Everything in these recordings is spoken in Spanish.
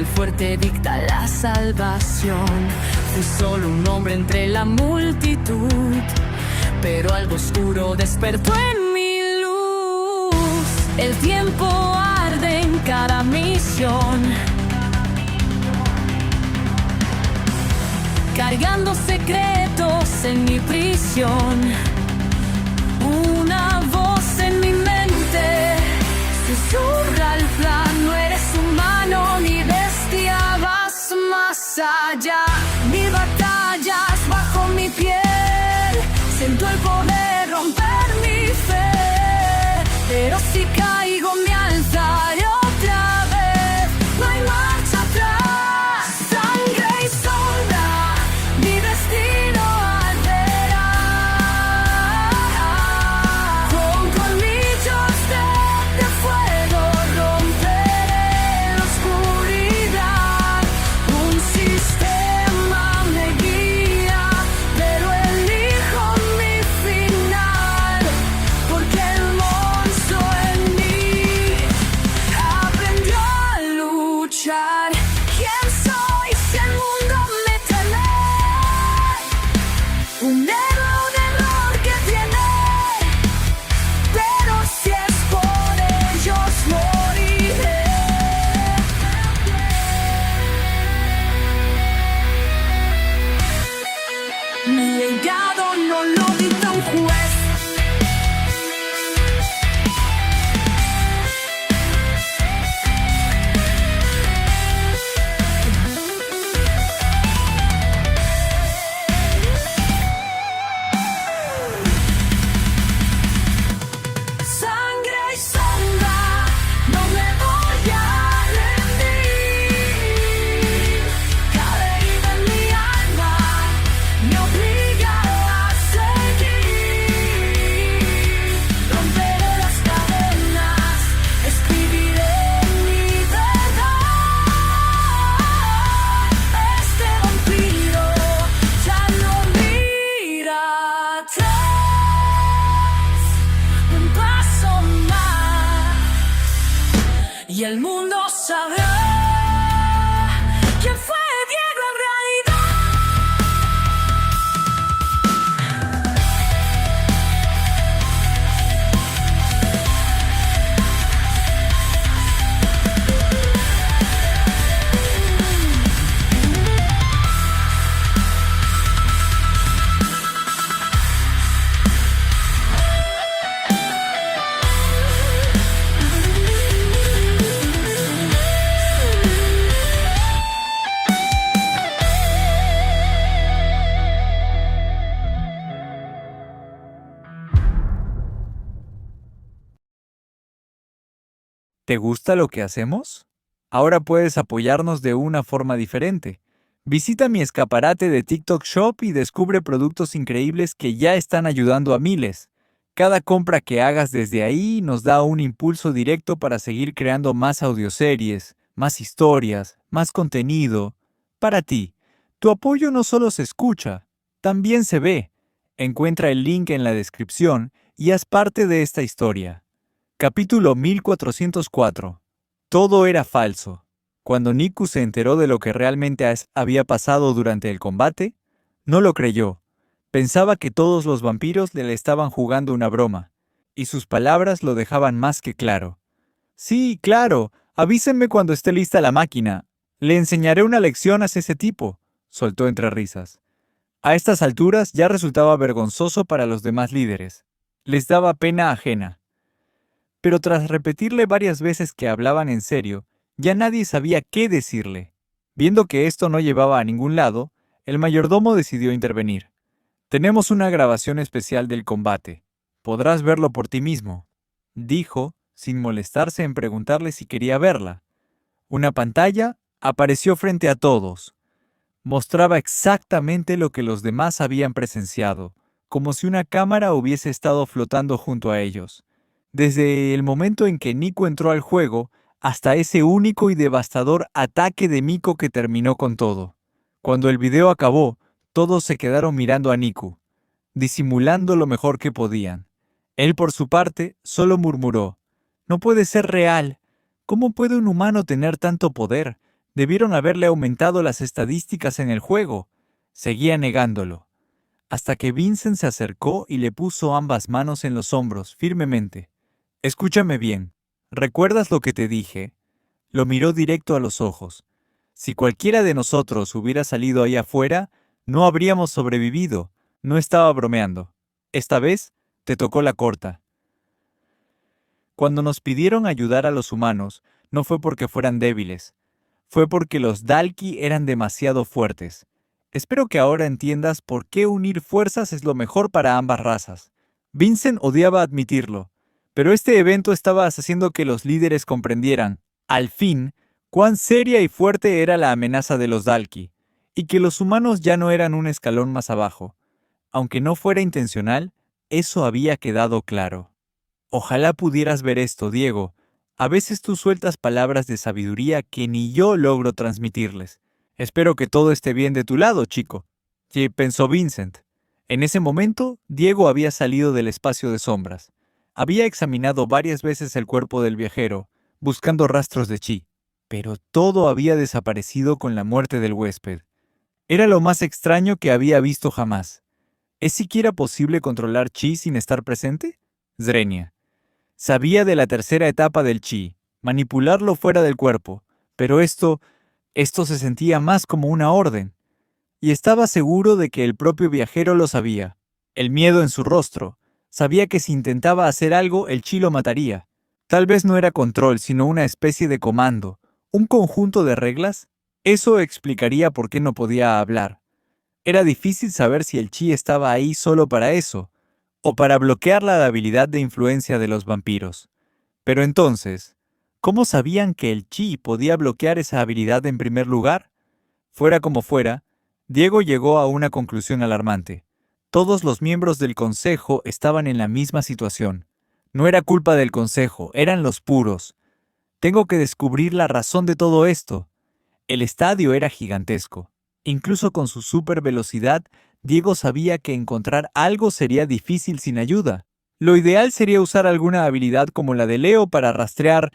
el fuerte dicta la salvación. Fui solo un hombre entre la multitud, pero algo oscuro despertó en mi luz. El tiempo arde en cada misión, cargando secretos en mi prisión. Una voz en mi mente susurra el plan: no eres humano ni bestia, vas más allá. Mi batalla es bajo mi piel, siento el poder romper mi fe, pero si caigo me alzaré otra vez. No hay marcha atrás, sangre y sombra, mi destino alterar. Con colmillos de fuego romperé la oscuridad. Un sistema me guía, pero elijo mi final, porque el monstruo en mí aprendió a luchar. ¿Quién soy si el mundo me teme? Un héroe, un error que tiene, pero si es por ellos moriré. Mi legado no lo dicta un juez. Sangre y sombra, no me voy a rendir. Cada herida en mi alma me obliga a seguir. Romperé las cadenas, escribiré mi verdad. Este vampiro ya no mira atrás. Un paso más y el mundo sabrá quién fue Diego en realidad. ¿Te gusta lo que hacemos? Ahora puedes apoyarnos de una forma diferente. Visita mi escaparate de TikTok Shop y descubre productos increíbles que ya están ayudando a miles. Cada compra que hagas desde ahí nos da un impulso directo para seguir creando más audioseries, más historias, más contenido. Para ti, tu apoyo no solo se escucha, también se ve. Encuentra el link en la descripción y haz parte de esta historia. Capítulo 1404. Todo era falso. Cuando Niku se enteró de lo que realmente había pasado durante el combate, no lo creyó. Pensaba que todos los vampiros le estaban jugando una broma, y sus palabras lo dejaban más que claro. Sí, claro, avísenme cuando esté lista la máquina. Le enseñaré una lección a ese tipo, soltó entre risas. A estas alturas ya resultaba vergonzoso para los demás líderes. Les daba pena ajena. Pero tras repetirle varias veces que hablaban en serio, ya nadie sabía qué decirle. Viendo que esto no llevaba a ningún lado, el mayordomo decidió intervenir. Tenemos una grabación especial del combate. Podrás verlo por ti mismo, dijo, sin molestarse en preguntarle si quería verla. Una pantalla apareció frente a todos. Mostraba exactamente lo que los demás habían presenciado, como si una cámara hubiese estado flotando junto a ellos. Desde el momento en que Niku entró al juego, hasta ese único y devastador ataque de Miko que terminó con todo. Cuando el video acabó, todos se quedaron mirando a Niku, disimulando lo mejor que podían. Él, por su parte, solo murmuró: «No puede ser real. ¿Cómo puede un humano tener tanto poder? Debieron haberle aumentado las estadísticas en el juego. Seguía negándolo, hasta que Vincent se acercó y le puso ambas manos en los hombros, firmemente. Escúchame bien. ¿Recuerdas lo que te dije? Lo miró directo a los ojos. Si cualquiera de nosotros hubiera salido ahí afuera, no habríamos sobrevivido. No estaba bromeando. Esta vez, te tocó la corta. Cuando nos pidieron ayudar a los humanos, no fue porque fueran débiles. Fue porque los Dalki eran demasiado fuertes. Espero que ahora entiendas por qué unir fuerzas es lo mejor para ambas razas. Vincent odiaba admitirlo, pero este evento estaba haciendo que los líderes comprendieran, al fin, cuán seria y fuerte era la amenaza de los Dalki, y que los humanos ya no eran un escalón más abajo. Aunque no fuera intencional, eso había quedado claro. Ojalá pudieras ver esto, Diego. A veces tú sueltas palabras de sabiduría que ni yo logro transmitirles. Espero que todo esté bien de tu lado, chico, que pensó Vincent. En ese momento, Diego había salido del espacio de sombras. Había examinado varias veces el cuerpo del viajero, buscando rastros de chi, pero todo había desaparecido con la muerte del huésped. Era lo más extraño que había visto jamás. ¿Es siquiera posible controlar chi sin estar presente? Zrenia. Sabía de la tercera etapa del chi, manipularlo fuera del cuerpo, pero esto se sentía más como una orden. Y estaba seguro de que el propio viajero lo sabía. El miedo en su rostro. Sabía que si intentaba hacer algo, el chi lo mataría. Tal vez no era control, sino una especie de comando, un conjunto de reglas. Eso explicaría por qué no podía hablar. Era difícil saber si el chi estaba ahí solo para eso, o para bloquear la habilidad de influencia de los vampiros. Pero entonces, ¿cómo sabían que el chi podía bloquear esa habilidad en primer lugar? Fuera como fuera, Diego llegó a una conclusión alarmante. Todos los miembros del consejo estaban en la misma situación. No era culpa del consejo, eran los puros. Tengo que descubrir la razón de todo esto. El estadio era gigantesco. Incluso con su supervelocidad, Diego sabía que encontrar algo sería difícil sin ayuda. Lo ideal sería usar alguna habilidad como la de Leo para rastrear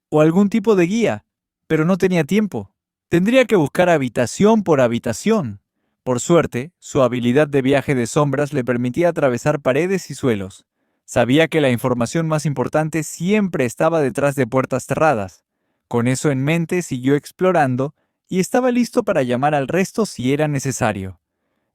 o algún tipo de guía, pero no tenía tiempo. Tendría que buscar habitación por habitación. Por suerte, su habilidad de viaje de sombras le permitía atravesar paredes y suelos. Sabía que la información más importante siempre estaba detrás de puertas cerradas. Con eso en mente, siguió explorando y estaba listo para llamar al resto si era necesario.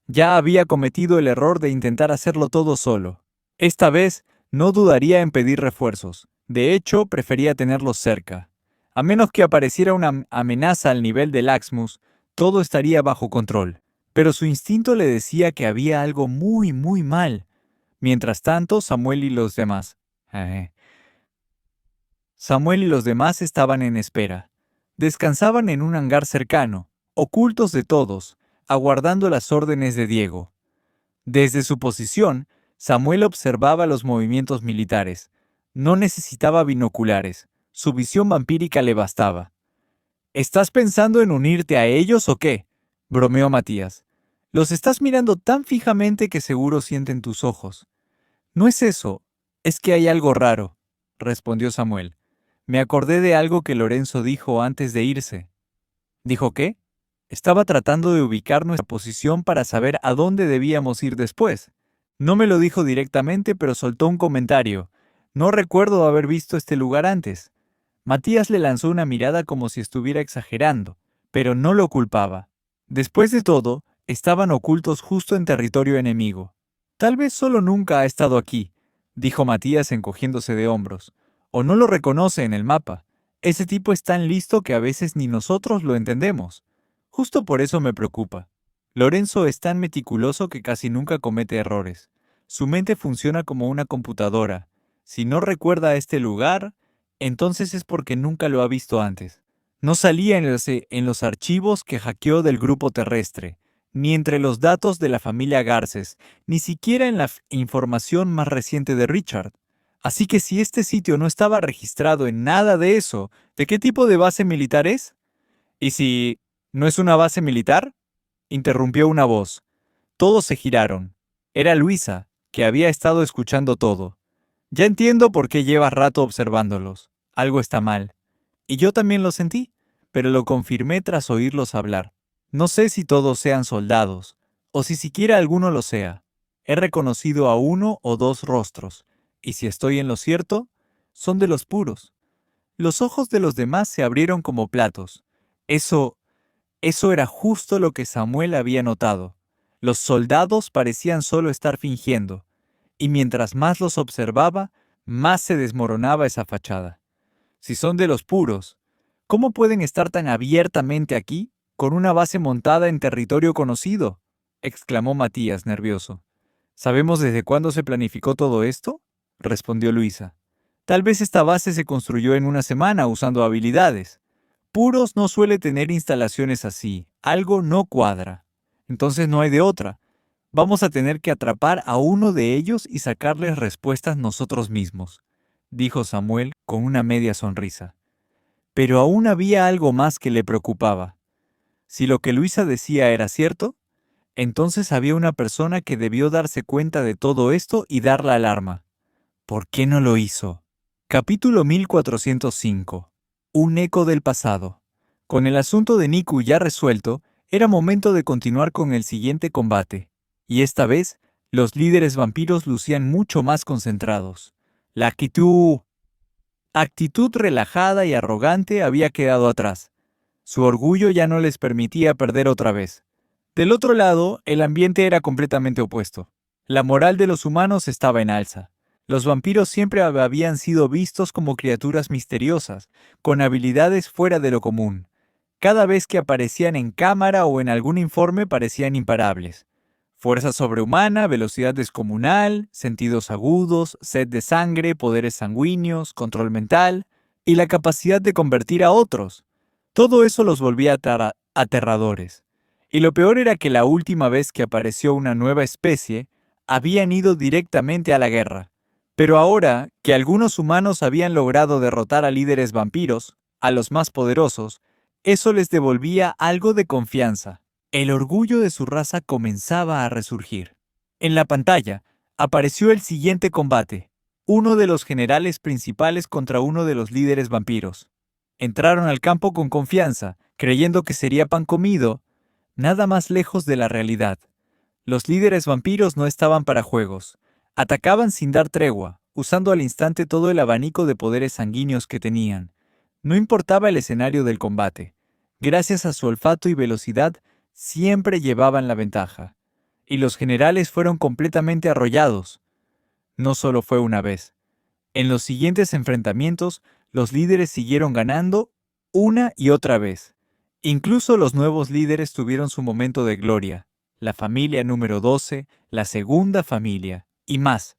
Ya había cometido el error de intentar hacerlo todo solo. Esta vez, no dudaría en pedir refuerzos. De hecho, prefería tenerlos cerca. A menos que apareciera una amenaza al nivel de Laxmus, todo estaría bajo control. Pero su instinto le decía que había algo muy, muy mal. Mientras tanto, Samuel y los demás estaban en espera. Descansaban en un hangar cercano, ocultos de todos, aguardando las órdenes de Diego. Desde su posición, Samuel observaba los movimientos militares. No necesitaba binoculares. Su visión vampírica le bastaba. ¿Estás pensando en unirte a ellos o qué?, bromeó Matías. Los estás mirando tan fijamente que seguro sienten tus ojos. No es eso, es que hay algo raro, respondió Samuel. Me acordé de algo que Lorenzo dijo antes de irse. ¿Dijo qué? Estaba tratando de ubicar nuestra posición para saber a dónde debíamos ir después. No me lo dijo directamente, pero soltó un comentario. No recuerdo haber visto este lugar antes. Matías le lanzó una mirada como si estuviera exagerando, pero no lo culpaba. Después de todo, estaban ocultos justo en territorio enemigo. Tal vez solo nunca ha estado aquí, dijo Matías encogiéndose de hombros. O no lo reconoce en el mapa. Ese tipo es tan listo que a veces ni nosotros lo entendemos. Justo por eso me preocupa. Lorenzo es tan meticuloso que casi nunca comete errores. Su mente funciona como una computadora. Si no recuerda este lugar, entonces es porque nunca lo ha visto antes. No salía en los archivos que hackeó del grupo terrestre, ni entre los datos de la familia Garces, ni siquiera en la información más reciente de Richard. Así que si este sitio no estaba registrado en nada de eso, ¿de qué tipo de base militar es? ¿Y si no es una base militar?, interrumpió una voz. Todos se giraron. Era Luisa, que había estado escuchando todo. Ya entiendo por qué llevas rato observándolos. Algo está mal. Y yo también lo sentí. pero lo confirmé tras oírlos hablar. No sé si todos sean soldados, o si siquiera alguno lo sea. He reconocido a uno o dos rostros, y si estoy en lo cierto, son de los puros. Los ojos de los demás se abrieron como platos. Eso era justo lo que Samuel había notado. Los soldados parecían solo estar fingiendo, y mientras más los observaba, más se desmoronaba esa fachada. Si son de los puros, ¿cómo pueden estar tan abiertamente aquí, con una base montada en territorio conocido?, exclamó Matías, nervioso. ¿Sabemos desde cuándo se planificó todo esto?, respondió Luisa. Tal vez esta base se construyó en una semana usando habilidades. Puros no suele tener instalaciones así. Algo no cuadra. Entonces no hay de otra. Vamos a tener que atrapar a uno de ellos y sacarles respuestas nosotros mismos, dijo Samuel con una media sonrisa. Pero aún había algo más que le preocupaba. Si lo que Luisa decía era cierto, entonces había una persona que debió darse cuenta de todo esto y dar la alarma. ¿Por qué no lo hizo? Capítulo 1405. Un eco del pasado. Con el asunto de Niku ya resuelto, era momento de continuar con el siguiente combate. Y esta vez, los líderes vampiros lucían mucho más concentrados. La actitud relajada y arrogante había quedado atrás. Su orgullo ya no les permitía perder otra vez. Del otro lado, el ambiente era completamente opuesto. La moral de los humanos estaba en alza. Los vampiros siempre habían sido vistos como criaturas misteriosas, con habilidades fuera de lo común. Cada vez que aparecían en cámara o en algún informe parecían imparables. Fuerza sobrehumana, velocidad descomunal, sentidos agudos, sed de sangre, poderes sanguíneos, control mental y la capacidad de convertir a otros. Todo eso los volvía aterradores. Y lo peor era que la última vez que apareció una nueva especie, habían ido directamente a la guerra. Pero ahora que algunos humanos habían logrado derrotar a líderes vampiros, a los más poderosos, eso les devolvía algo de confianza. El orgullo de su raza comenzaba a resurgir. En la pantalla apareció el siguiente combate, uno de los generales principales contra uno de los líderes vampiros. Entraron al campo con confianza, creyendo que sería pan comido, nada más lejos de la realidad. Los líderes vampiros no estaban para juegos. Atacaban sin dar tregua, usando al instante todo el abanico de poderes sanguíneos que tenían. No importaba el escenario del combate. Gracias a su olfato y velocidad, siempre llevaban la ventaja. Y los generales fueron completamente arrollados. No solo fue una vez. En los siguientes enfrentamientos, los líderes siguieron ganando una y otra vez. Incluso los nuevos líderes tuvieron su momento de gloria. La familia número 12, la segunda familia, y más.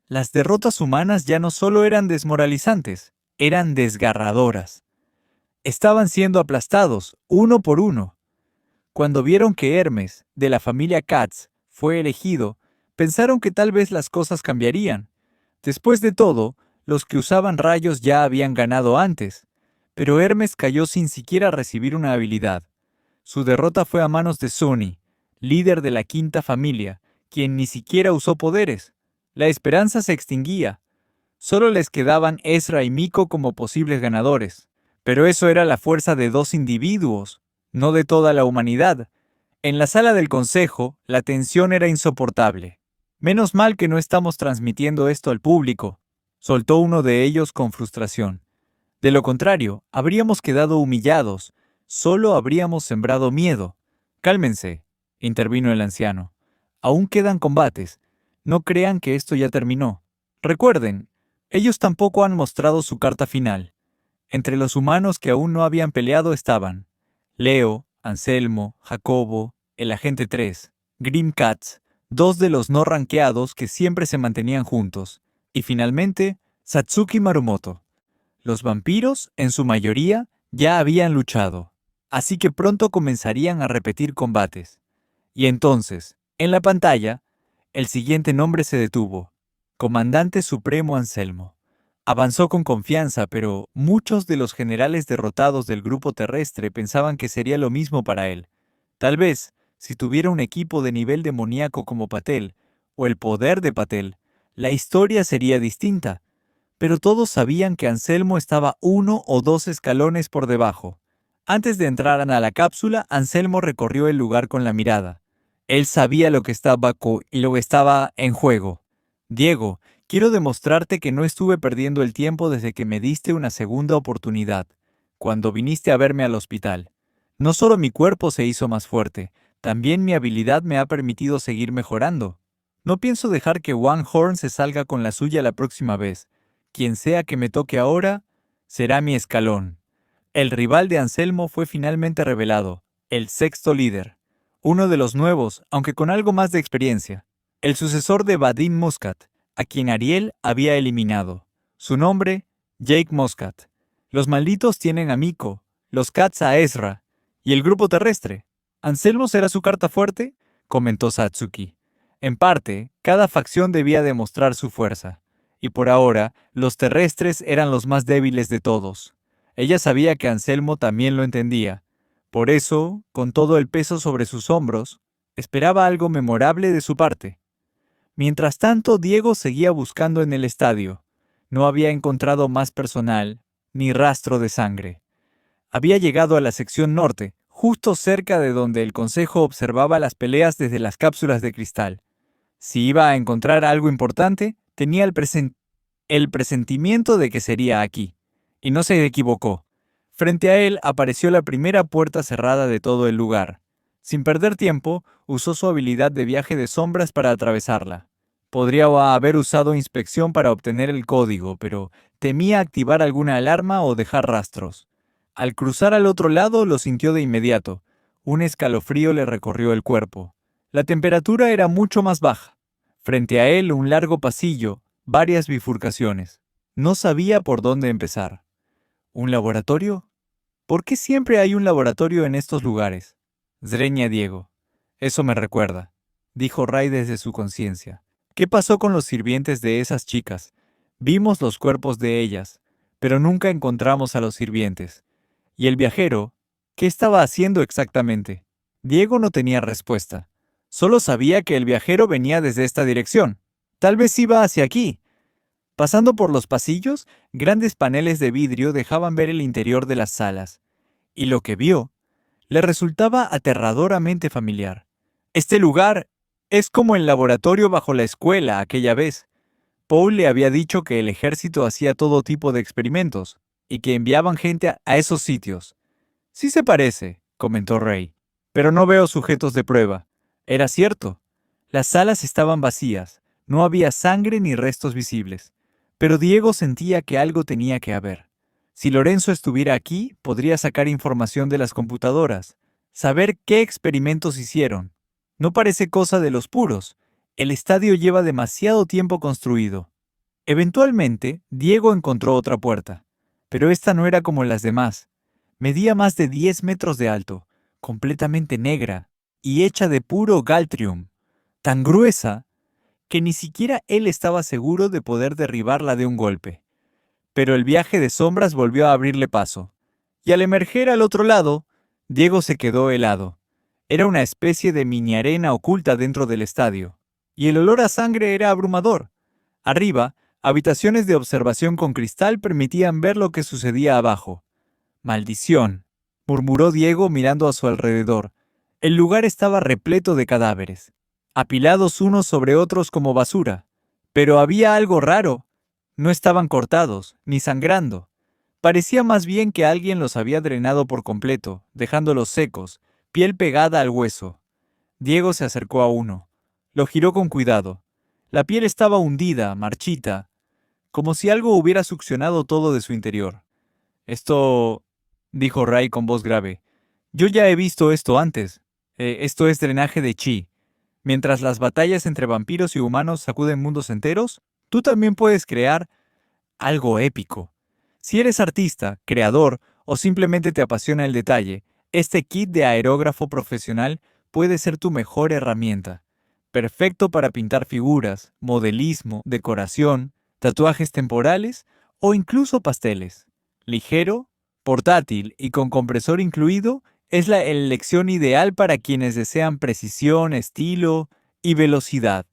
Las derrotas humanas ya no solo eran desmoralizantes, eran desgarradoras. Estaban siendo aplastados, uno por uno. Cuando vieron que Hermes, de la familia Katz, fue elegido, pensaron que tal vez las cosas cambiarían. Después de todo, los que usaban rayos ya habían ganado antes, pero Hermes cayó sin siquiera recibir una habilidad. Su derrota fue a manos de Suni, líder de la quinta familia, quien ni siquiera usó poderes. La esperanza se extinguía. Solo les quedaban Ezra y Miko como posibles ganadores. Pero eso era la fuerza de dos individuos, no de toda la humanidad. En la sala del consejo, la tensión era insoportable. Menos mal que no estamos transmitiendo esto al público, soltó uno de ellos con frustración. De lo contrario, habríamos quedado humillados, solo habríamos sembrado miedo. Cálmense, intervino el anciano. Aún quedan combates. No crean que esto ya terminó. Recuerden, ellos tampoco han mostrado su carta final. Entre los humanos que aún no habían peleado estaban Leo, Anselmo, Jacobo, el agente 3, Grim Katz, dos de los no rankeados que siempre se mantenían juntos, y finalmente, Satsuki Marumoto. Los vampiros, en su mayoría, ya habían luchado, así que pronto comenzarían a repetir combates. Y entonces, en la pantalla, el siguiente nombre se detuvo: Comandante Supremo Anselmo. Avanzó con confianza, pero muchos de los generales derrotados del grupo terrestre pensaban que sería lo mismo para él. Tal vez, si tuviera un equipo de nivel demoníaco como Patel, o el poder de Patel, la historia sería distinta. Pero todos sabían que Anselmo estaba 1 o 2 escalones por debajo. Antes de entrar a la cápsula, Anselmo recorrió el lugar con la mirada. Él sabía lo que estaba en juego. Diego, quiero demostrarte que no estuve perdiendo el tiempo desde que me diste una segunda oportunidad, cuando viniste a verme al hospital. No solo mi cuerpo se hizo más fuerte, también mi habilidad me ha permitido seguir mejorando. No pienso dejar que One Horn se salga con la suya la próxima vez. Quien sea que me toque ahora, será mi escalón. El rival de Anselmo fue finalmente revelado, el sexto líder. Uno de los nuevos, aunque con algo más de experiencia. El sucesor de Vadim Muscat, a quien Ariel había eliminado. Su nombre, Jake Muscat. Los malditos tienen a Miko, los Cats a Ezra, y el grupo terrestre. ¿Anselmo será su carta fuerte?, comentó Satsuki. En parte, cada facción debía demostrar su fuerza, y por ahora, los terrestres eran los más débiles de todos. Ella sabía que Anselmo también lo entendía. Por eso, con todo el peso sobre sus hombros, esperaba algo memorable de su parte. Mientras tanto, Diego seguía buscando en el estadio. No había encontrado más personal, ni rastro de sangre. Había llegado a la sección norte, justo cerca de donde el consejo observaba las peleas desde las cápsulas de cristal. Si iba a encontrar algo importante, tenía el presentimiento de que sería aquí. Y no se equivocó. Frente a él apareció la primera puerta cerrada de todo el lugar. Sin perder tiempo, usó su habilidad de viaje de sombras para atravesarla. Podría haber usado inspección para obtener el código, pero temía activar alguna alarma o dejar rastros. Al cruzar al otro lado lo sintió de inmediato. Un escalofrío le recorrió el cuerpo. La temperatura era mucho más baja. Frente a él un largo pasillo, varias bifurcaciones. No sabía por dónde empezar. ¿Un laboratorio? ¿Por qué siempre hay un laboratorio en estos lugares? Zreña Diego. Eso me recuerda, dijo Ray desde su conciencia. ¿Qué pasó con los sirvientes de esas chicas? Vimos los cuerpos de ellas, pero nunca encontramos a los sirvientes. ¿Y el viajero? ¿Qué estaba haciendo exactamente? Diego no tenía respuesta. Solo sabía que el viajero venía desde esta dirección. Tal vez iba hacia aquí. Pasando por los pasillos, grandes paneles de vidrio dejaban ver el interior de las salas. Y lo que vio le resultaba aterradoramente familiar. Este lugar es como el laboratorio bajo la escuela aquella vez. Paul le había dicho que el ejército hacía todo tipo de experimentos y que enviaban gente a esos sitios. Sí se parece, comentó Ray, pero no veo sujetos de prueba. Era cierto. Las salas estaban vacías, no había sangre ni restos visibles. Pero Diego sentía que algo tenía que haber. Si Lorenzo estuviera aquí, podría sacar información de las computadoras, saber qué experimentos hicieron. No parece cosa de los puros. El estadio lleva demasiado tiempo construido. Eventualmente, Diego encontró otra puerta, pero esta no era como las demás. Medía más de 10 metros de alto, completamente negra y hecha de puro galtrium, tan gruesa que ni siquiera él estaba seguro de poder derribarla de un golpe. Pero el viaje de sombras volvió a abrirle paso, y al emerger al otro lado, Diego se quedó helado. Era una especie de mini arena oculta dentro del estadio, y el olor a sangre era abrumador. Arriba, habitaciones de observación con cristal permitían ver lo que sucedía abajo. «Maldición», murmuró Diego mirando a su alrededor. El lugar estaba repleto de cadáveres, apilados unos sobre otros como basura. Pero había algo raro. No estaban cortados, ni sangrando. Parecía más bien que alguien los había drenado por completo, dejándolos secos, piel pegada al hueso. Diego se acercó a uno. Lo giró con cuidado. La piel estaba hundida, marchita, como si algo hubiera succionado todo de su interior. «Esto», dijo Ray con voz grave. «Yo ya he visto esto antes. Esto es drenaje de chi. Mientras las batallas entre vampiros y humanos sacuden mundos enteros, tú también puedes crear algo épico. Si eres artista, creador o simplemente te apasiona el detalle, este kit de aerógrafo profesional puede ser tu mejor herramienta. Perfecto para pintar figuras, modelismo, decoración, tatuajes temporales o incluso pasteles. Ligero, portátil y con compresor incluido, es la elección ideal para quienes desean precisión, estilo y velocidad.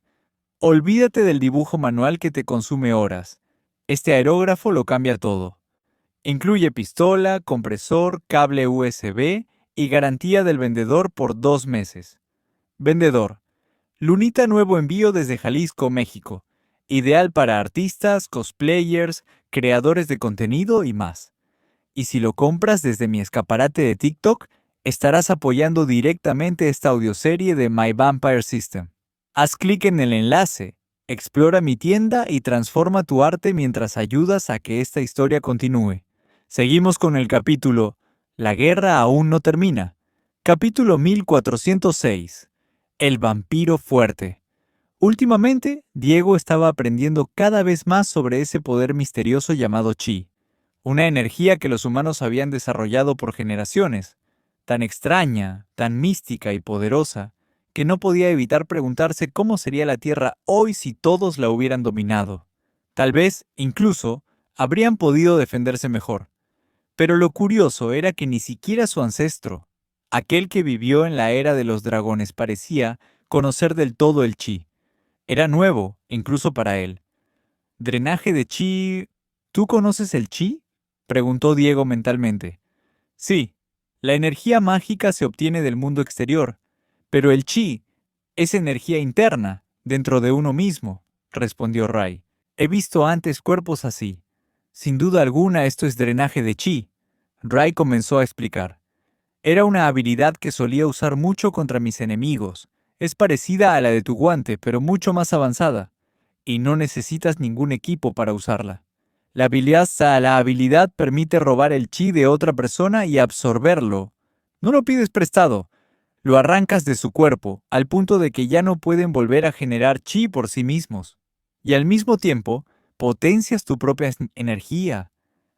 Olvídate del dibujo manual que te consume horas. Este aerógrafo lo cambia todo. Incluye pistola, compresor, cable USB y garantía del vendedor por 2 meses. Vendedor. Lunita nuevo envío desde Jalisco, México. Ideal para artistas, cosplayers, creadores de contenido y más. Y si lo compras desde mi escaparate de TikTok, estarás apoyando directamente esta audioserie de My Vampire System. Haz clic en el enlace, explora mi tienda y transforma tu arte mientras ayudas a que esta historia continúe. Seguimos con el capítulo La guerra aún no termina. Capítulo 1406. El vampiro fuerte. Últimamente, Diego estaba aprendiendo cada vez más sobre ese poder misterioso llamado chi, una energía que los humanos habían desarrollado por generaciones, tan extraña, tan mística y poderosa, que no podía evitar preguntarse cómo sería la Tierra hoy si todos la hubieran dominado. Tal vez, incluso, habrían podido defenderse mejor. Pero lo curioso era que ni siquiera su ancestro, aquel que vivió en la era de los dragones, parecía conocer del todo el chi. Era nuevo, incluso para él. Drenaje de chi... ¿Tú conoces el chi? Preguntó Diego mentalmente. Sí, la energía mágica se obtiene del mundo exterior, pero el chi es energía interna, dentro de uno mismo, respondió Rai. He visto antes cuerpos así. Sin duda alguna esto es drenaje de chi. Rai comenzó a explicar. Era una habilidad que solía usar mucho contra mis enemigos. Es parecida a la de tu guante, pero mucho más avanzada. Y no necesitas ningún equipo para usarla. La habilidad permite robar el chi de otra persona y absorberlo. No lo pides prestado. Lo arrancas de su cuerpo, al punto de que ya no pueden volver a generar chi por sí mismos. Y al mismo tiempo, potencias tu propia energía.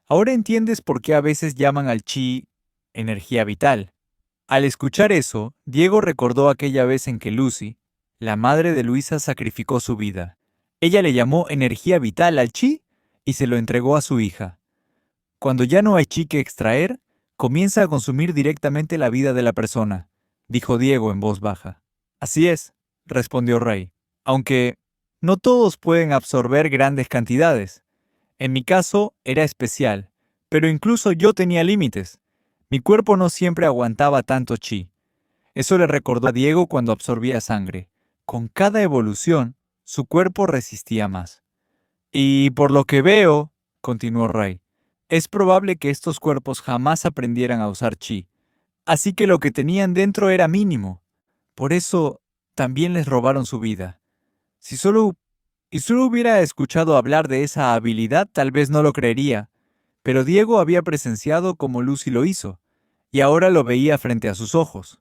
Ahora entiendes por qué a veces llaman al chi energía vital. Al escuchar eso, Diego recordó aquella vez en que Lucy, la madre de Luisa, sacrificó su vida. Ella le llamó energía vital al chi y se lo entregó a su hija. Cuando ya no hay chi que extraer, comienza a consumir directamente la vida de la persona, dijo Diego en voz baja. Así es, respondió Ray, aunque no todos pueden absorber grandes cantidades. En mi caso era especial, pero incluso yo tenía límites. Mi cuerpo no siempre aguantaba tanto chi. Eso le recordó a Diego cuando absorbía sangre. Con cada evolución, su cuerpo resistía más. Y por lo que veo, continuó Ray, es probable que estos cuerpos jamás aprendieran a usar chi. Así que lo que tenían dentro era mínimo. Por eso, también les robaron su vida. Si solo hubiera escuchado hablar de esa habilidad, tal vez no lo creería. Pero Diego había presenciado cómo Lucy lo hizo, y ahora lo veía frente a sus ojos.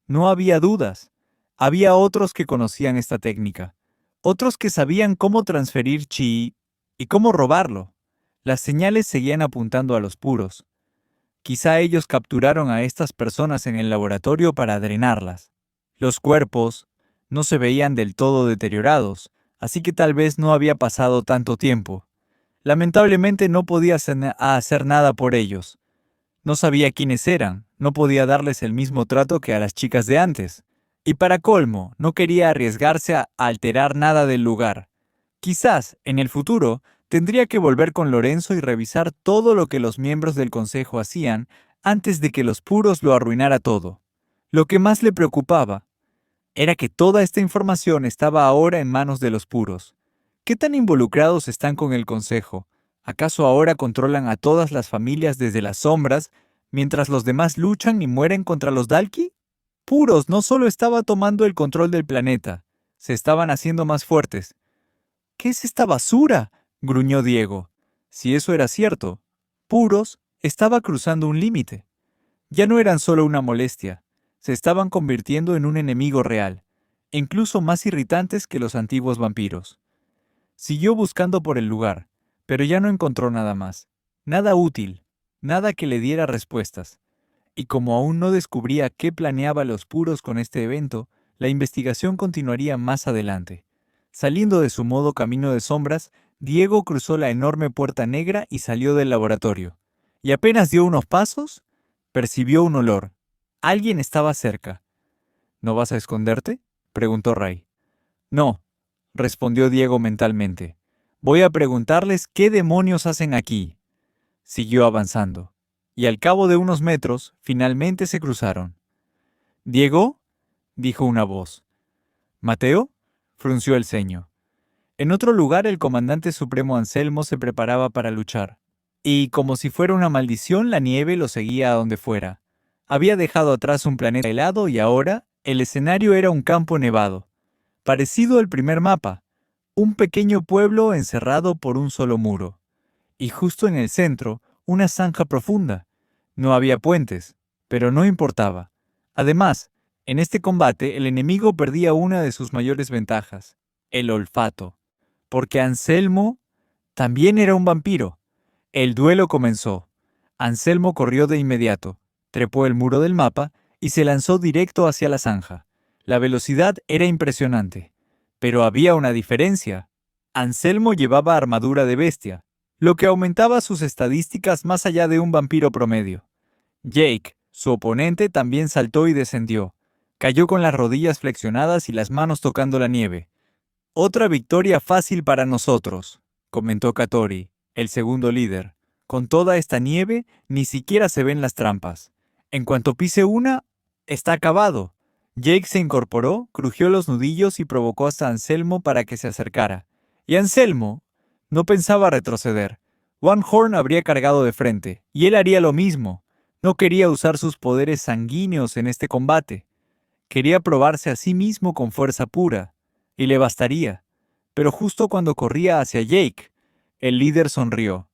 No había dudas. Había otros que conocían esta técnica, otros que sabían cómo transferir chi y cómo robarlo. Las señales seguían apuntando a los puros. Quizá ellos capturaron a estas personas en el laboratorio para drenarlas. Los cuerpos no se veían del todo deteriorados, así que tal vez no había pasado tanto tiempo. Lamentablemente no podía hacer nada por ellos. No sabía quiénes eran, no podía darles el mismo trato que a las chicas de antes. Y para colmo, no quería arriesgarse a alterar nada del lugar. Quizás, en el futuro, tendría que volver con Lorenzo y revisar todo lo que los miembros del consejo hacían antes de que los puros lo arruinara todo. Lo que más le preocupaba era que toda esta información estaba ahora en manos de los puros. ¿Qué tan involucrados están con el consejo? ¿Acaso ahora controlan a todas las familias desde las sombras, mientras los demás luchan y mueren contra los Dalki? Puros no solo estaba tomando el control del planeta, se estaban haciendo más fuertes. ¿Qué es esta basura?, gruñó Diego. Si eso era cierto, Puros estaba cruzando un límite. Ya no eran solo una molestia, se estaban convirtiendo en un enemigo real, incluso más irritantes que los antiguos vampiros. Siguió buscando por el lugar, pero ya no encontró nada más. Nada útil, nada que le diera respuestas. Y como aún no descubría qué planeaba los puros con este evento, la investigación continuaría más adelante. Saliendo de su modo camino de sombras, Diego cruzó la enorme puerta negra y salió del laboratorio. Y apenas dio unos pasos, percibió un olor. Alguien estaba cerca. ¿No vas a esconderte?, preguntó Ray. No, respondió Diego mentalmente. Voy a preguntarles qué demonios hacen aquí. Siguió avanzando, y al cabo de unos metros, finalmente se cruzaron. «¿Diego?», dijo una voz. «¿Mateo?», frunció el ceño. En otro lugar, el comandante supremo Anselmo se preparaba para luchar, y, como si fuera una maldición, la nieve lo seguía a donde fuera. Había dejado atrás un planeta helado y ahora el escenario era un campo nevado, parecido al primer mapa, un pequeño pueblo encerrado por un solo muro. Y justo en el centro, una zanja profunda. No había puentes, pero no importaba. Además, en este combate el enemigo perdía una de sus mayores ventajas, el olfato, porque Anselmo también era un vampiro. El duelo comenzó. Anselmo corrió de inmediato, trepó el muro del mapa y se lanzó directo hacia la zanja. La velocidad era impresionante, pero había una diferencia. Anselmo llevaba armadura de bestia, lo que aumentaba sus estadísticas más allá de un vampiro promedio. Jake, su oponente, también saltó y descendió. Cayó con las rodillas flexionadas y las manos tocando la nieve. «Otra victoria fácil para nosotros», comentó Katori, el segundo líder. «Con toda esta nieve, ni siquiera se ven las trampas. En cuanto pise una, está acabado». Jake se incorporó, crujió los nudillos y provocó hasta Anselmo para que se acercara. Y Anselmo no pensaba retroceder. One Horn habría cargado de frente, y él haría lo mismo. No quería usar sus poderes sanguíneos en este combate. Quería probarse a sí mismo con fuerza pura, y le bastaría. Pero justo cuando corría hacia Jake, el líder sonrió.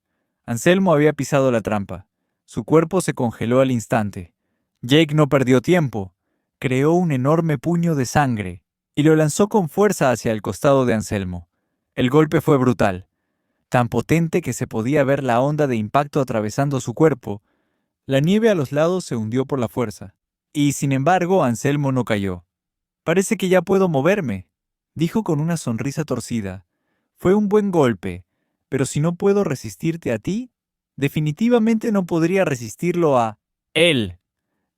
Anselmo había pisado la trampa. Su cuerpo se congeló al instante. Jake no perdió tiempo. Creó un enorme puño de sangre y lo lanzó con fuerza hacia el costado de Anselmo. El golpe fue brutal, tan potente que se podía ver la onda de impacto atravesando su cuerpo. La nieve a los lados se hundió por la fuerza, y sin embargo Anselmo no cayó. «Parece que ya puedo moverme», dijo con una sonrisa torcida. «Fue un buen golpe, pero si no puedo resistirte a ti, definitivamente no podría resistirlo a él».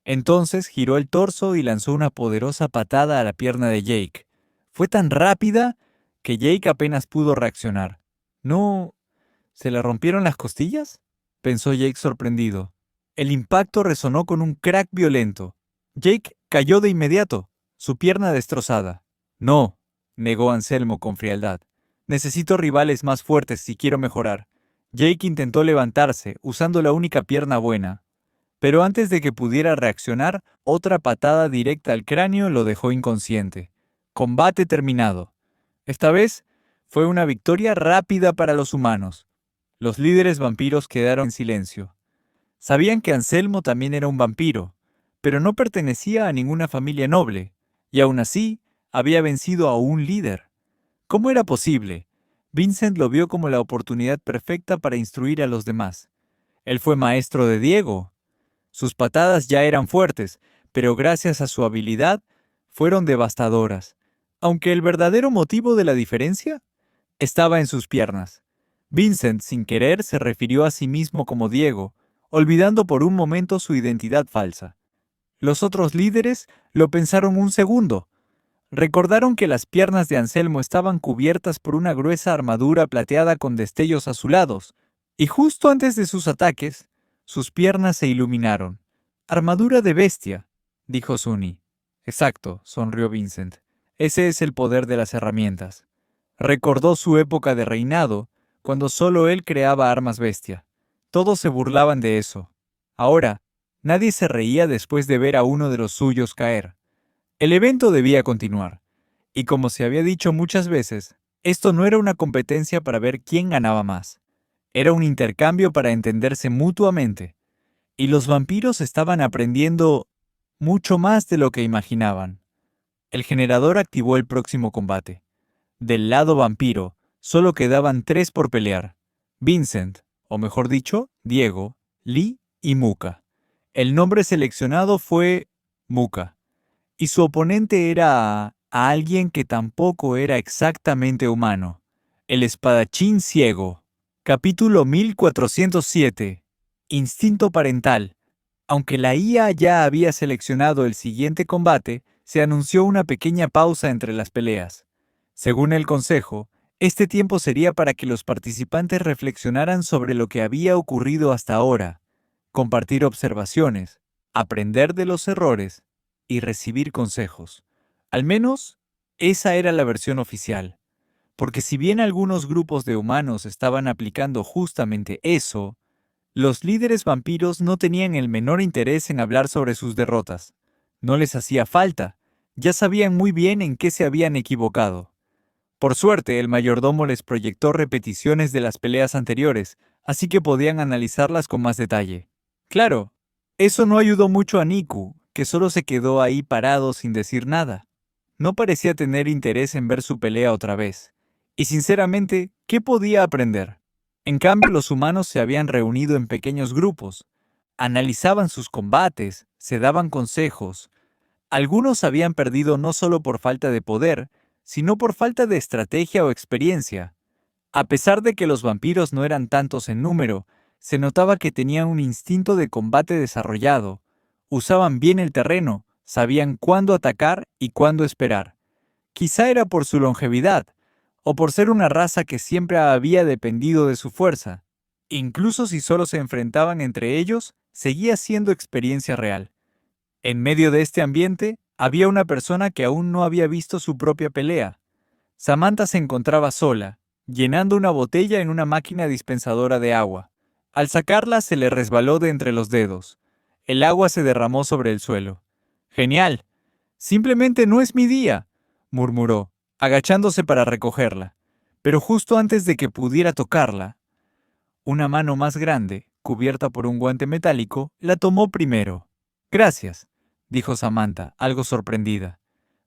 Entonces giró el torso y lanzó una poderosa patada a la pierna de Jake. Fue tan rápida que Jake apenas pudo reaccionar. «¿No se le rompieron las costillas?», pensó Jake sorprendido. El impacto resonó con un crack violento. Jake cayó de inmediato, su pierna destrozada. «No», negó Anselmo con frialdad. «Necesito rivales más fuertes si quiero mejorar». Jake intentó levantarse, usando la única pierna buena. Pero antes de que pudiera reaccionar, otra patada directa al cráneo lo dejó inconsciente. Combate terminado. Esta vez fue una victoria rápida para los humanos. Los líderes vampiros quedaron en silencio. Sabían que Anselmo también era un vampiro, pero no pertenecía a ninguna familia noble, y aún así había vencido a un líder. ¿Cómo era posible? Vincent lo vio como la oportunidad perfecta para instruir a los demás. Él fue maestro de Diego. Sus patadas ya eran fuertes, pero gracias a su habilidad, fueron devastadoras. Aunque el verdadero motivo de la diferencia estaba en sus piernas. Vincent, sin querer, se refirió a sí mismo como Diego, olvidando por un momento su identidad falsa. Los otros líderes lo pensaron un segundo. Recordaron que las piernas de Anselmo estaban cubiertas por una gruesa armadura plateada con destellos azulados, y justo antes de sus ataques, sus piernas se iluminaron. «Armadura de bestia», dijo Sunny. «Exacto», sonrió Vincent. «Ese es el poder de las herramientas». Recordó su época de reinado, cuando solo él creaba armas bestia. Todos se burlaban de eso. Ahora, nadie se reía después de ver a uno de los suyos caer. El evento debía continuar. Y como se había dicho muchas veces, esto no era una competencia para ver quién ganaba más. Era un intercambio para entenderse mutuamente. Y los vampiros estaban aprendiendo mucho más de lo que imaginaban. El generador activó el próximo combate. Del lado vampiro, solo quedaban 3 por pelear. Vincent, o mejor dicho, Diego, Lee y Muka. El nombre seleccionado fue Muka. Y su oponente era a alguien que tampoco era exactamente humano. El espadachín ciego. Capítulo 1407. Instinto parental. Aunque la IA ya había seleccionado el siguiente combate, se anunció una pequeña pausa entre las peleas. Según el consejo, Este tiempo sería para que los participantes reflexionaran sobre lo que había ocurrido hasta ahora, compartir observaciones, aprender de los errores y recibir consejos. Al menos, esa era la versión oficial. Porque si bien algunos grupos de humanos estaban aplicando justamente eso, los líderes vampiros no tenían el menor interés en hablar sobre sus derrotas. No les hacía falta, ya sabían muy bien en qué se habían equivocado. Por suerte, el mayordomo les proyectó repeticiones de las peleas anteriores, así que podían analizarlas con más detalle. Claro, eso no ayudó mucho a Niku, que solo se quedó ahí parado sin decir nada. No parecía tener interés en ver su pelea otra vez. Y sinceramente, ¿qué podía aprender? En cambio, los humanos se habían reunido en pequeños grupos. Analizaban sus combates, se daban consejos. Algunos habían perdido no solo por falta de poder, sino por falta de estrategia o experiencia. A pesar de que los vampiros no eran tantos en número, se notaba que tenían un instinto de combate desarrollado. Usaban bien el terreno, sabían cuándo atacar y cuándo esperar. Quizá era por su longevidad, o por ser una raza que siempre había dependido de su fuerza. Incluso si solo se enfrentaban entre ellos, seguía siendo experiencia real. En medio de este ambiente, había una persona que aún no había visto su propia pelea. Samantha se encontraba sola, llenando una botella en una máquina dispensadora de agua. Al sacarla se le resbaló de entre los dedos. El agua se derramó sobre el suelo. «Genial. Simplemente no es mi día», murmuró, agachándose para recogerla. Pero justo antes de que pudiera tocarla, una mano más grande, cubierta por un guante metálico, la tomó primero. «Gracias», dijo Samantha, algo sorprendida.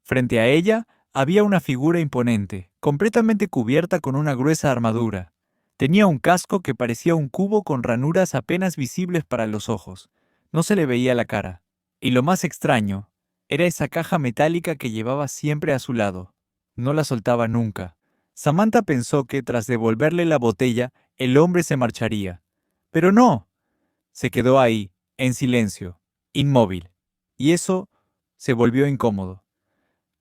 Frente a ella había una figura imponente, completamente cubierta con una gruesa armadura. Tenía un casco que parecía un cubo con ranuras apenas visibles para los ojos. No se le veía la cara. Y lo más extraño era esa caja metálica que llevaba siempre a su lado. No la soltaba nunca. Samantha pensó que tras devolverle la botella, el hombre se marcharía. Pero no. Se quedó ahí, en silencio, inmóvil. Y eso se volvió incómodo.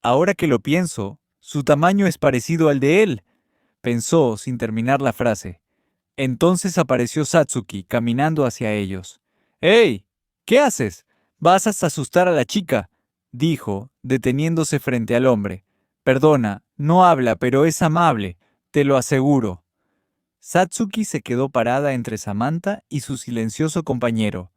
Ahora que lo pienso, su tamaño es parecido al de él, pensó sin terminar la frase. Entonces apareció Satsuki caminando hacia ellos. «¡Hey! ¿Qué haces? Vas hasta asustar a la chica», dijo, deteniéndose frente al hombre. «Perdona, no habla, pero es amable, te lo aseguro». Satsuki se quedó parada entre Samantha y su silencioso compañero.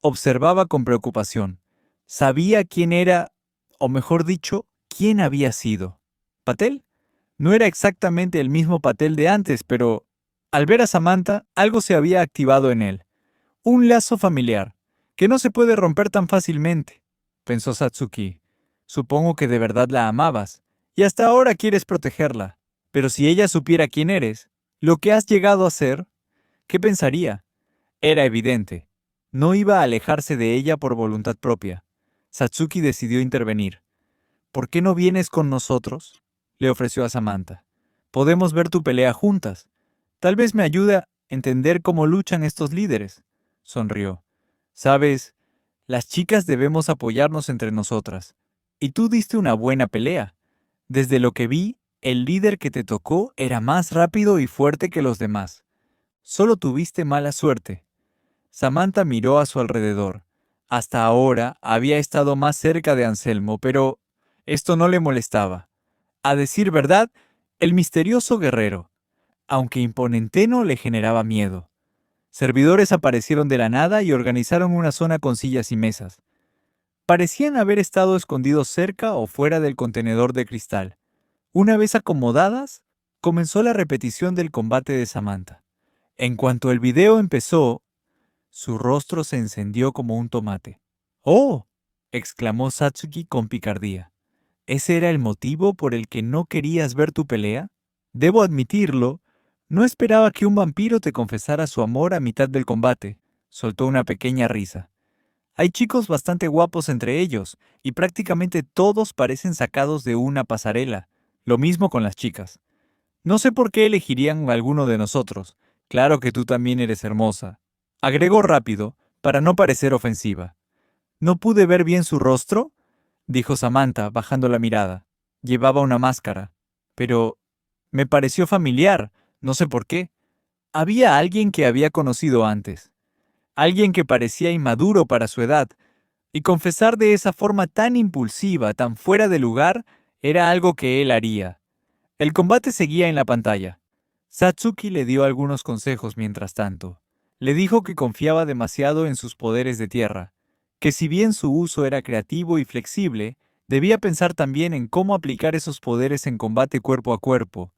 Observaba con preocupación. Sabía quién era, o mejor dicho, quién había sido. ¿Patel? No era exactamente el mismo Patel de antes, pero al ver a Samantha, algo se había activado en él. Un lazo familiar, que no se puede romper tan fácilmente, pensó Satsuki. Supongo que de verdad la amabas, y hasta ahora quieres protegerla. Pero si ella supiera quién eres, lo que has llegado a ser, ¿qué pensaría? Era evidente. No iba a alejarse de ella por voluntad propia. Satsuki decidió intervenir. «¿Por qué no vienes con nosotros?», le ofreció a Samantha. «Podemos ver tu pelea juntas. Tal vez me ayude a entender cómo luchan estos líderes», sonrió. «Sabes, las chicas debemos apoyarnos entre nosotras. Y tú diste una buena pelea. Desde lo que vi, el líder que te tocó era más rápido y fuerte que los demás. Solo tuviste mala suerte». Samantha miró a su alrededor. Hasta ahora había estado más cerca de Anselmo, pero esto no le molestaba. A decir verdad, el misterioso guerrero, aunque imponente, no le generaba miedo. Servidores aparecieron de la nada y organizaron una zona con sillas y mesas. Parecían haber estado escondidos cerca o fuera del contenedor de cristal. Una vez acomodadas, comenzó la repetición del combate de Samantha. En cuanto el video empezó, su rostro se encendió como un tomate. «¡Oh!», exclamó Satsuki con picardía. «¿Ese era el motivo por el que no querías ver tu pelea? Debo admitirlo, no esperaba que un vampiro te confesara su amor a mitad del combate», soltó una pequeña risa. «Hay chicos bastante guapos entre ellos, y prácticamente todos parecen sacados de una pasarela. Lo mismo con las chicas. No sé por qué elegirían a alguno de nosotros. Claro que tú también eres hermosa», agregó rápido, para no parecer ofensiva. «¿No pude ver bien su rostro?», dijo Samantha, bajando la mirada. Llevaba una máscara. «Pero Me pareció familiar, no sé por qué. Había alguien que había conocido antes. Alguien que parecía inmaduro para su edad, y confesar de esa forma tan impulsiva, tan fuera de lugar, era algo que él haría. El combate seguía en la pantalla. Satsuki le dio algunos consejos mientras tanto. Le dijo que confiaba demasiado en sus poderes de tierra, que si bien su uso era creativo y flexible, debía pensar también en cómo aplicar esos poderes en combate cuerpo a cuerpo,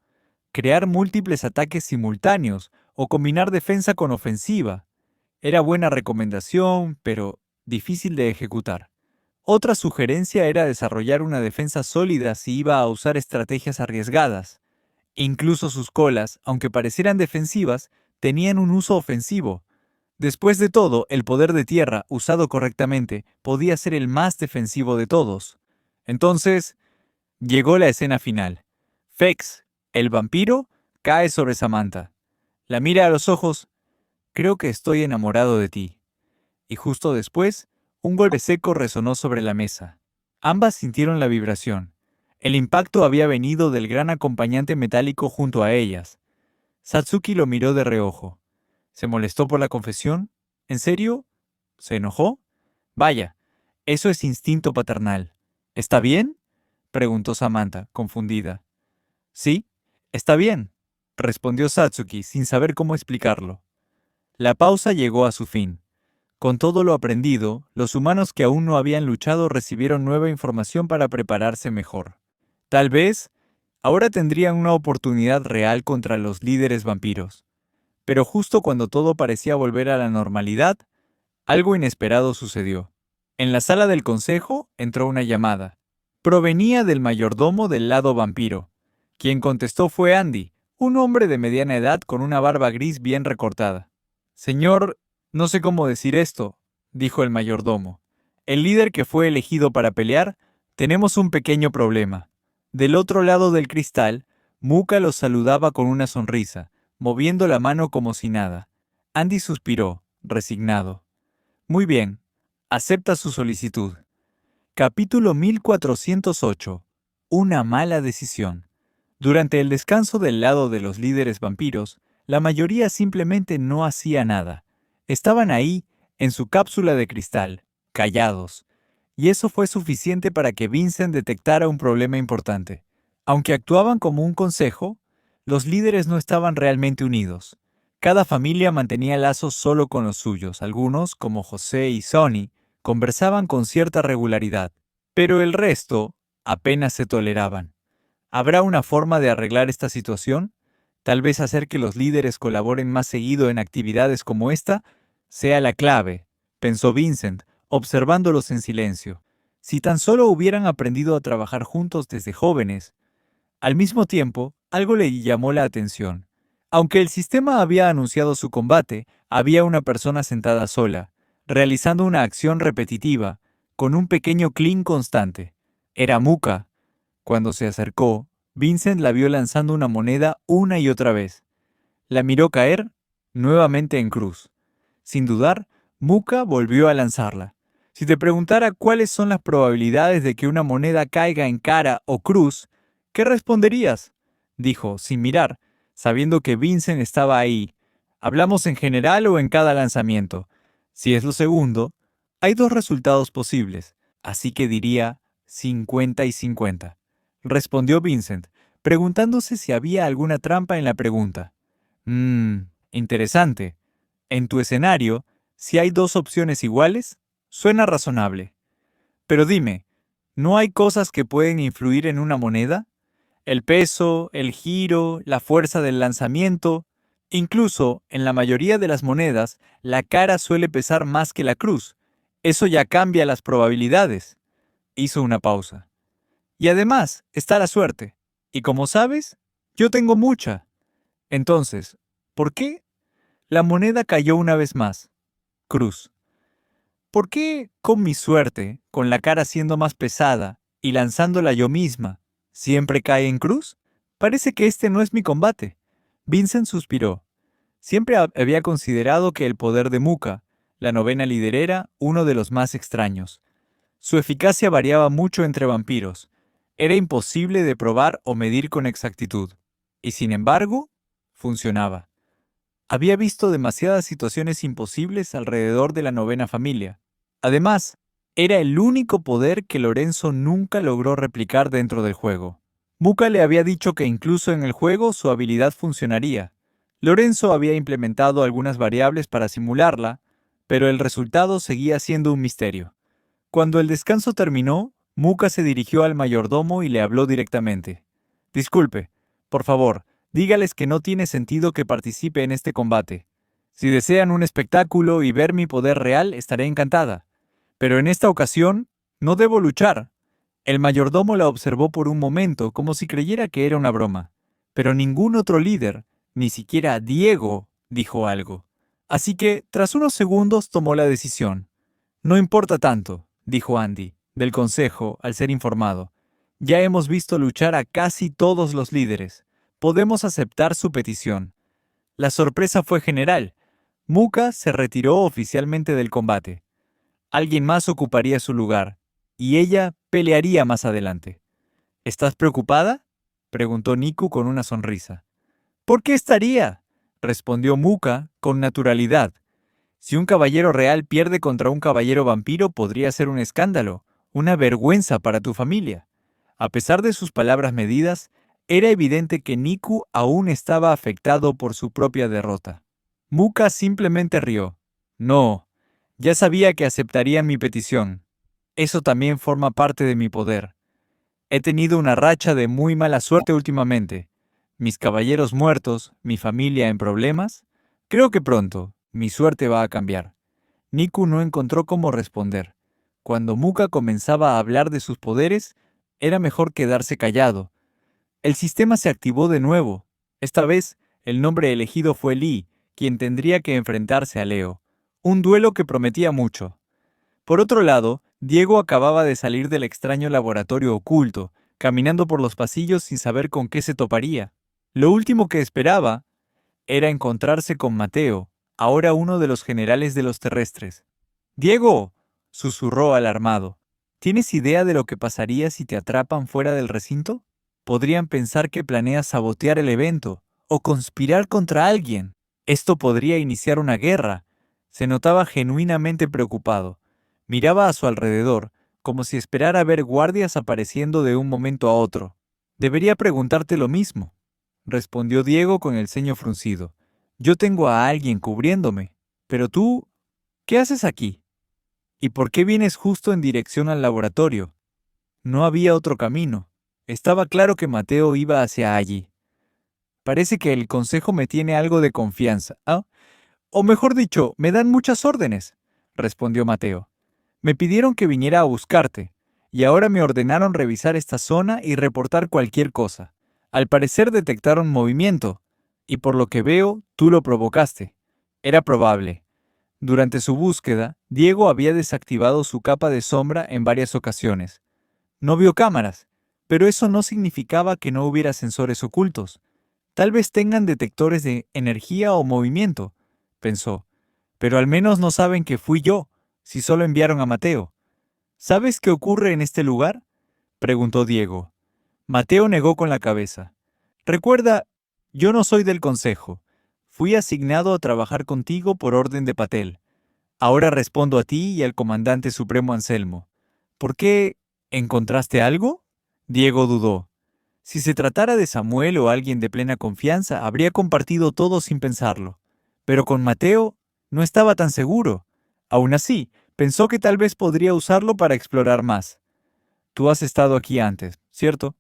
crear múltiples ataques simultáneos o combinar defensa con ofensiva. Era buena recomendación, pero difícil de ejecutar. Otra sugerencia era desarrollar una defensa sólida si iba a usar estrategias arriesgadas. Incluso sus colas, aunque parecieran defensivas, tenían un uso ofensivo. Después de todo, el poder de tierra, usado correctamente, podía ser el más defensivo de todos. Entonces, llegó la escena final. Fex, el vampiro, cae sobre Samantha. La mira a los ojos. Creo que estoy enamorado de ti. Y justo después, un golpe seco resonó sobre la mesa. Ambas sintieron la vibración. El impacto había venido del gran acompañante metálico junto a ellas. Satsuki lo miró de reojo. ¿Se molestó por la confesión? ¿En serio? ¿Se enojó? Vaya, eso es instinto paternal. ¿Está bien? Preguntó Samantha, confundida. Sí, está bien, respondió Satsuki sin saber cómo explicarlo. La pausa llegó a su fin. Con todo lo aprendido, los humanos que aún no habían luchado recibieron nueva información para prepararse mejor. Tal vez, ahora tendrían una oportunidad real contra los líderes vampiros. Pero justo cuando todo parecía volver a la normalidad, algo inesperado sucedió. En la sala del consejo entró una llamada. Provenía del mayordomo del lado vampiro. Quien contestó fue Andy, un hombre de mediana edad con una barba gris bien recortada. Señor, no sé cómo decir esto, dijo el mayordomo. El líder que fue elegido para pelear, tenemos un pequeño problema. Del otro lado del cristal, Muka los saludaba con una sonrisa, moviendo la mano como si nada. Andy suspiró, resignado. Muy bien, acepta su solicitud. Capítulo 1408. Una mala decisión. Durante el descanso del lado de los líderes vampiros, la mayoría simplemente no hacía nada. Estaban ahí, en su cápsula de cristal, callados. Y eso fue suficiente para que Vincent detectara un problema importante. Aunque actuaban como un consejo, los líderes no estaban realmente unidos. Cada familia mantenía lazos solo con los suyos. Algunos, como José y Sonny, conversaban con cierta regularidad. Pero el resto apenas se toleraban. ¿Habrá una forma de arreglar esta situación? Tal vez hacer que los líderes colaboren más seguido en actividades como esta sea la clave, pensó Vincent, observándolos en silencio. Si tan solo hubieran aprendido a trabajar juntos desde jóvenes. Al mismo tiempo, algo le llamó la atención. Aunque el sistema había anunciado su combate, había una persona sentada sola, realizando una acción repetitiva, con un pequeño clink constante. Era Muka. Cuando se acercó, Vincent la vio lanzando una moneda una y otra vez. La miró caer, nuevamente en cruz. Sin dudar, Muka volvió a lanzarla. Si te preguntara cuáles son las probabilidades de que una moneda caiga en cara o cruz, ¿qué responderías? Dijo, sin mirar, sabiendo que Vincent estaba ahí. ¿Hablamos en general o en cada lanzamiento? Si es lo segundo, hay dos resultados posibles, así que diría 50 y 50. Respondió Vincent, preguntándose si había alguna trampa en la pregunta. Interesante. En tu escenario, si hay dos opciones iguales, suena razonable. Pero dime, ¿no hay cosas que pueden influir en una moneda? El peso, el giro, la fuerza del lanzamiento. Incluso, en la mayoría de las monedas, la cara suele pesar más que la cruz. Eso ya cambia las probabilidades. Hizo una pausa. Y además, está la suerte. Y como sabes, yo tengo mucha. Entonces, ¿por qué? La moneda cayó una vez más. Cruz. ¿Por qué, con mi suerte, con la cara siendo más pesada y lanzándola yo misma, siempre cae en cruz? Parece que este no es mi combate. Vincent suspiró. Siempre había considerado que el poder de Muka, la novena liderera, uno de los más extraños. Su eficacia variaba mucho entre vampiros. Era imposible de probar o medir con exactitud. Y sin embargo, funcionaba. Había visto demasiadas situaciones imposibles alrededor de la novena familia. Además, era el único poder que Lorenzo nunca logró replicar dentro del juego. Muka le había dicho que incluso en el juego su habilidad funcionaría. Lorenzo había implementado algunas variables para simularla, pero el resultado seguía siendo un misterio. Cuando el descanso terminó, Muka se dirigió al mayordomo y le habló directamente. Disculpe, por favor, dígales que no tiene sentido que participe en este combate. Si desean un espectáculo y ver mi poder real, estaré encantada. Pero en esta ocasión, no debo luchar. El mayordomo la observó por un momento como si creyera que era una broma. Pero ningún otro líder, ni siquiera Diego, dijo algo. Así que, tras unos segundos, tomó la decisión. No importa tanto, dijo Andy, del consejo, al ser informado. Ya hemos visto luchar a casi todos los líderes. Podemos aceptar su petición. La sorpresa fue general. Muka se retiró oficialmente del combate. Alguien más ocuparía su lugar, y ella pelearía más adelante. ¿Estás preocupada?, preguntó Niku con una sonrisa. ¿Por qué estaría?, respondió Muka con naturalidad. Si un caballero real pierde contra un caballero vampiro podría ser un escándalo, una vergüenza para tu familia. A pesar de sus palabras medidas, era evidente que Niku aún estaba afectado por su propia derrota. Muka simplemente rió. No, ya sabía que aceptarían mi petición. Eso también forma parte de mi poder. He tenido una racha de muy mala suerte últimamente. Mis caballeros muertos, mi familia en problemas. Creo que pronto, mi suerte va a cambiar. Niku no encontró cómo responder. Cuando Muka comenzaba a hablar de sus poderes, era mejor quedarse callado. El sistema se activó de nuevo. Esta vez, el nombre elegido fue Lee, quien tendría que enfrentarse a Leo. Un duelo que prometía mucho. Por otro lado, Diego acababa de salir del extraño laboratorio oculto, caminando por los pasillos sin saber con qué se toparía. Lo último que esperaba era encontrarse con Mateo, ahora uno de los generales de los terrestres. ¡Diego!, susurró alarmado. ¿Tienes idea de lo que pasaría si te atrapan fuera del recinto? Podrían pensar que planeas sabotear el evento o conspirar contra alguien. Esto podría iniciar una guerra. Se notaba genuinamente preocupado. Miraba a su alrededor, como si esperara ver guardias apareciendo de un momento a otro. Debería preguntarte lo mismo, respondió Diego con el ceño fruncido. Yo tengo a alguien cubriéndome, pero tú, ¿qué haces aquí? ¿Y por qué vienes justo en dirección al laboratorio? No había otro camino. Estaba claro que Mateo iba hacia allí. Parece que el consejo me tiene algo de confianza, ¿ah? O mejor dicho, me dan muchas órdenes, respondió Mateo. Me pidieron que viniera a buscarte, y ahora me ordenaron revisar esta zona y reportar cualquier cosa. Al parecer detectaron movimiento, y por lo que veo, tú lo provocaste. Era probable. Durante su búsqueda, Diego había desactivado su capa de sombra en varias ocasiones. No vio cámaras, pero eso no significaba que no hubiera sensores ocultos. Tal vez tengan detectores de energía o movimiento, pensó. Pero al menos no saben que fui yo, si solo enviaron a Mateo. ¿Sabes qué ocurre en este lugar?, preguntó Diego. Mateo negó con la cabeza. Recuerda, yo no soy del consejo. Fui asignado a trabajar contigo por orden de Patel. Ahora respondo a ti y al comandante supremo Anselmo. ¿Por qué? ¿Encontraste algo? Diego dudó. Si se tratara de Samuel o alguien de plena confianza, habría compartido todo sin pensarlo. Pero con Mateo no estaba tan seguro. Aún así, pensó que tal vez podría usarlo para explorar más. Tú has estado aquí antes, ¿cierto?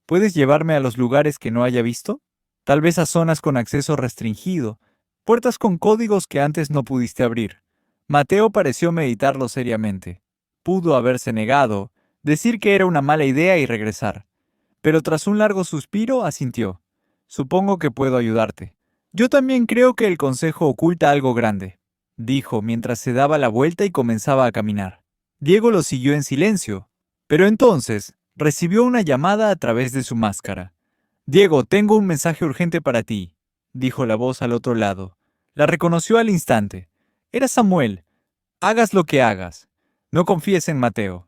¿Puedes llevarme a los lugares que no haya visto? Tal vez a zonas con acceso restringido, puertas con códigos que antes no pudiste abrir. Mateo pareció meditarlo seriamente. Pudo haberse negado, decir que era una mala idea y regresar. Pero tras un largo suspiro asintió. Supongo que puedo ayudarte. Yo también creo que el consejo oculta algo grande, dijo mientras se daba la vuelta y comenzaba a caminar. Diego lo siguió en silencio, pero entonces recibió una llamada a través de su máscara. Diego, tengo un mensaje urgente para ti, dijo la voz al otro lado. La reconoció al instante. Era Samuel. Hagas lo que hagas. No confíes en Mateo.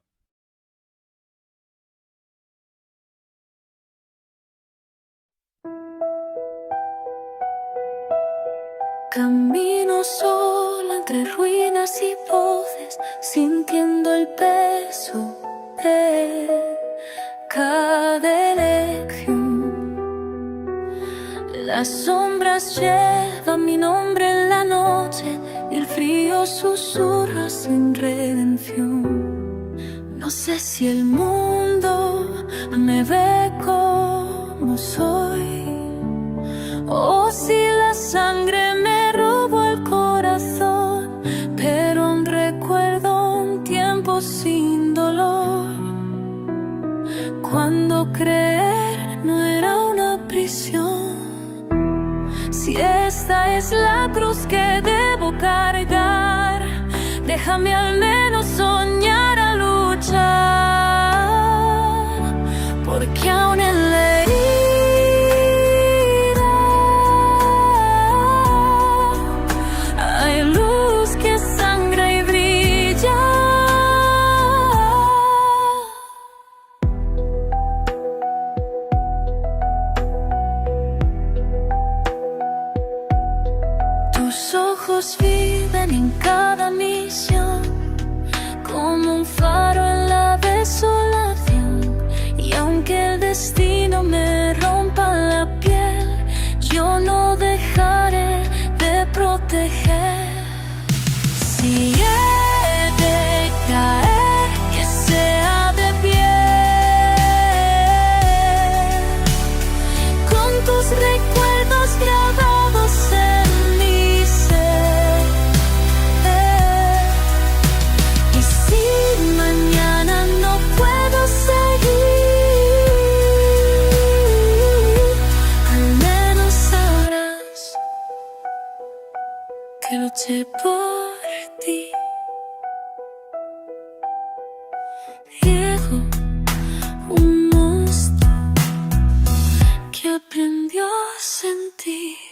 Camino sola entre ruinas y voces, sintiendo el peso de cada elección. Las sombras llevan mi nombre en la noche y el frío susurra sin redención. No sé si el mundo me ve como soy o si la sangre me robó el corazón, pero aún recuerdo un tiempo sin dolor, cuando creer no era una prisión. Si esta es la cruz que debo cargar, déjame al menos soñar a luchar, porque aún en la herida hay luz que sangra y brilla. Tus ojos viven en cada misión, como un faro en la desolación. Y aunque el destino me rompa la piel, yo no dejaré de proteger. Si he de caer, que sea de pie, con tus recuerdos grabados en mi ser. Y si mañana no puedo seguir, al menos sabrás que luché por ti. Llegó un monstruo que aprendió a sentir.